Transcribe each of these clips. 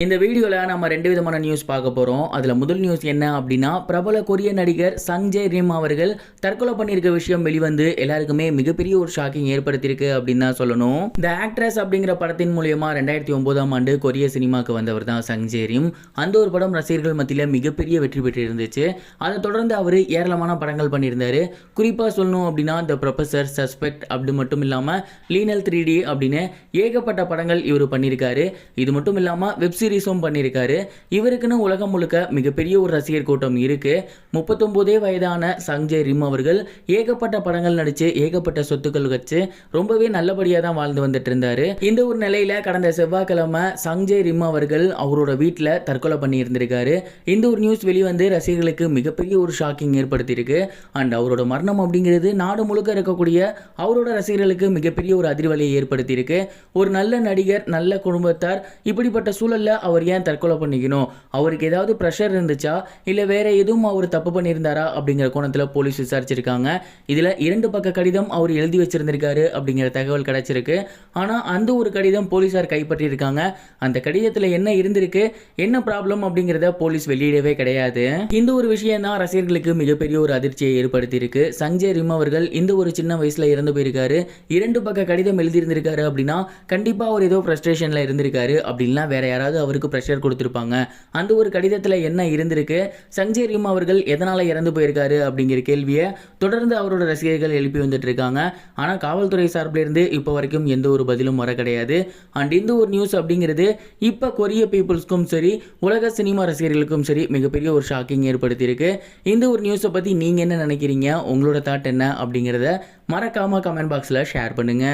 இந்த வீடியோவில் நம்ம ரெண்டு விதமான நியூஸ் பார்க்க போகிறோம். அதில் முதல் நியூஸ் என்ன அப்படின்னா, பிரபல கொரிய நடிகர் சங் ஜே ரிம் அவர்கள் தற்கொலை பண்ணியிருக்க விஷயம் வெளிவந்து எல்லாருக்குமே மிகப்பெரிய ஒரு ஷாக்கிங் ஏற்படுத்தியிருக்கு அப்படின்னு தான் சொல்லணும். இந்த ஆக்ட்ரஸ் அப்படிங்கிற படத்தின் மூலயமா 2009ஆம் ஆண்டு கொரிய சினிமாவுக்கு வந்தவர் தான் சங் ஜே ரிம். அந்த ஒரு படம் ரசிகர்கள் மத்தியில் மிகப்பெரிய வெற்றி பெற்று இருந்துச்சு. அதை தொடர்ந்து அவர் ஏராளமான படங்கள் பண்ணியிருந்தார். குறிப்பாக சொல்லணும் அப்படின்னா த ப்ரொஃபசர், சஸ்பெக்ட் அப்படி மட்டும் இல்லாமல் லீனல் 3D அப்படின்னு ஏகப்பட்ட படங்கள் இவர் பண்ணியிருக்காரு. இது மட்டும் இல்லாமல் வெப் சீரிஸும் பண்ணியிருக்காரு. இவருக்குன்னு உலகம் முழுக்க மிகப்பெரிய ஒரு ரசிகர் கூட்டம் இருக்கு. 39 வயதான சங் ஜே ரிம் அவர்கள் ஏகப்பட்ட படங்கள் நடிச்சு ஏகப்பட்ட சொத்துக்கள் வச்சு ரொம்பவே நல்லபடியாக தான் வாழ்ந்து வந்துட்டு இருந்தாரு. இந்த ஒரு நிலையில கடந்த செவ்வாய்க்கிழமை சங் ஜே ரிம் அவர்கள் அவரோட வீட்டில் தற்கொலை பண்ணி இருந்திருக்காரு. இந்த ஒரு நியூஸ் வெளிவந்து ரசிகர்களுக்கு மிகப்பெரிய ஒரு ஷாக்கிங் ஏற்படுத்தியிருக்கு. அண்ட் அவரோட மரணம் அப்படிங்கிறது நாடு முழுக்க இருக்கக்கூடிய அவரோட ரசிகர்களுக்கு மிகப்பெரிய ஒரு அதிர்வலையை ஏற்படுத்தியிருக்கு. ஒரு நல்ல நடிகர், நல்ல குடும்பத்தார், இப்படிப்பட்ட சூழல்ல அவர் ஏன் தற்கொலை பண்ணிக்கணும்? அவருக்கு ஏதாவது ப்ரெஷர் இருந்துச்சா, இல்லை வேற எதுவும் அவர் தப்பு பண்ணியிருந்தாரா அப்படிங்கிற கோணத்தில் போலீஸ் விசாரிச்சிருக்காங்க. இதில் 2 பக்க கடிதம் அவர் எழுதி வச்சிருந்திருக்காரு அப்படிங்கிற தகவல் கிடைச்சிருக்கு. ஆனால் அந்த ஒரு கடிதம் போலீஸார் கைப்பற்றியிருக்காங்க. அந்த கடிதத்தில் என்ன இருந்திருக்கு, என்ன ப்ராப்ளம் அப்படிங்கிறத போலீஸ் வெளியிடவே கிடையாது. இந்த ஒரு விஷயம் தான் ரசிகர்களுக்கு மிகப்பெரிய ஒரு அதிர்ச்சியை ஏற்படுத்தியிருக்கு. சங் ஜே ரிம் அவர்கள் இந்த ஒரு சின்ன வயசுல இறந்து போயிருக்காரு. 2 பக்க கடிதம் எழுதியிருந்திருக்காரு அப்படின்னா கண்டிப்பாக அவர் ஏதோ ஃப்ரஸ்ட்ரேஷனில் இருந்திருக்காரு. அப்படின்னா வேற யாராவது அவருக்கு ப்ரெஷர் கொடுத்துருப்பாங்க. அந்த ஒரு கடிதத்தில் என்ன இருந்திருக்கு, சங் ஜே ரிம் அவர்கள் எதனால் இறந்து போயிருக்காரு அப்படிங்கிற கேள்வியை தொடர்ந்து அவரோட ரசிகர்கள் எழுப்பி வந்துட்டு இருக்காங்க. ஆனால் காவல்துறை சார்பில் இருந்து இப்போ வரைக்கும் எந்த ஒரு பதிலும் வர கிடையாது. அண்ட் இந்த ஒரு நியூஸ் அப்படிங்கிறது இப்போ கொரிய பீப்புள்ஸ்க்கும் சரி, உலக சினிமா ரசிகர்களுக்கும் சரி மிகப்பெரிய ஒரு ஷாக்கிங் ஏற்படுத்தியிருக்கு. இந்த ஒரு நியூஸை பற்றி நீங்கள் என்ன நினைக்கிறீங்க, உங்களோட தாட் என்ன அப்படிங்கிறத மறக்காம கமெண்ட் பாக்ஸில் ஷேர் பண்ணுங்க.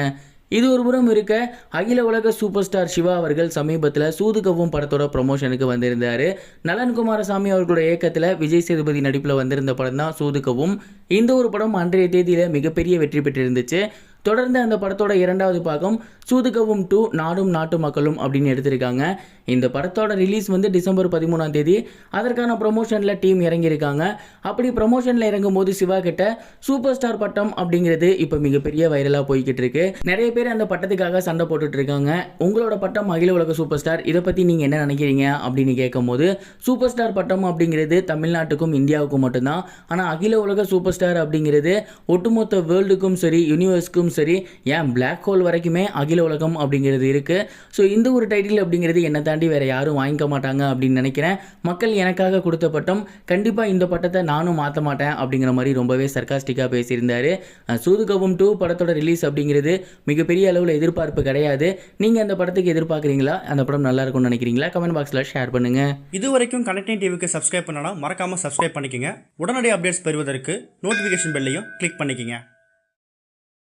இது ஒரு புறம் இருக்க, அகில உலக சூப்பர் ஸ்டார் சிவா அவர்கள் சமீபத்தில் சூதுகவும் படத்தோட ப்ரொமோஷனுக்கு வந்திருந்தார். நலன் குமாரசாமி அவர்களோட இயக்கத்தில் விஜய் சேதுபதி நடிப்பில் வந்திருந்த படம் தான் சூதுகவும். இந்த ஒரு படம் அன்றைய தேதியில் மிகப்பெரிய வெற்றி பெற்றிருந்துச்சு. தொடர்ந்து அந்த படத்தோட 2வது பாகம் சூதுகவும் 2 நாடும் நாட்டு மக்களும் அப்படின்னு எடுத்திருக்காங்க. இந்த படத்தோட ரிலீஸ் வந்து டிசம்பர் 13ஆம் தேதி. அதற்கான ப்ரொமோஷனில் டீம் இறங்கியிருக்காங்க. அப்படி ப்ரொமோஷனில் இறங்கும் போது சிவா கிட்ட சூப்பர் ஸ்டார் பட்டம் அப்படிங்கிறது இப்போ மிகப்பெரிய வைரலாக போய்கிட்டு இருக்கு. நிறைய பேர் அந்த பட்டத்துக்காக சண்டை போட்டுட்டு இருக்காங்க. உங்களோட பட்டம் அகில உலக சூப்பர் ஸ்டார், இதை பற்றி நீங்கள் என்ன நினைக்கிறீங்க அப்படின்னு கேட்கும் போது, சூப்பர் ஸ்டார் பட்டம் அப்படிங்கிறது தமிழ்நாட்டுக்கும் இந்தியாவுக்கும் மட்டும்தான். ஆனால் அகில உலக சூப்பர் ஸ்டார் அப்படிங்கிறது ஒட்டுமொத்த வேர்ல்டுக்கும் சரி, யூனிவர்ஸ்க்கும் சரி, ஏன் பிளாக் ஹோல் வரைக்குமே அகில உலகம் அப்படிங்கிறது இருக்கு. ஸோ இந்த ஒரு டைட்டில் அப்படிங்கிறது என்னை தாண்டி வேற யாரும் வாங்கிக்க மாட்டாங்க அப்படின்னு நினைக்கிறேன். மக்கள் எனக்காக கொடுத்த பட்டம், கண்டிப்பாக இந்த பட்டத்தை நானும் மாற்ற மாட்டேன் அப்படிங்கிற மாதிரி ரொம்பவே சர்காஸ்டிக்காக பேசியிருந்தாரு. சூதுகவும் 2 படத்தோட ரிலீஸ் அப்படிங்கிறது மிகப்பெரிய அளவில் எதிர்பார்ப்பு கிடையாது. நீங்கள் அந்த படத்துக்கு எதிர்பார்க்குறீங்களா? அந்த படம் நல்லா இருக்கும்னு நினைக்கிறீங்களா? கமெண்ட் பாக்ஸில் ஷேர் பண்ணுங்க. இது வரைக்கும் கனெக்டிங் டிவிக்கு சப்ஸ்கிரைப் பண்ணனா மறக்காம சப்ஸ்கிரைப் பண்ணிக்கங்க. உடனடி அப்டேட்ஸ் பெறுவதற்கு நோட்டிஃபிகேஷன் பெல்லையும் கிளிக் பண்ணிக்கங்க.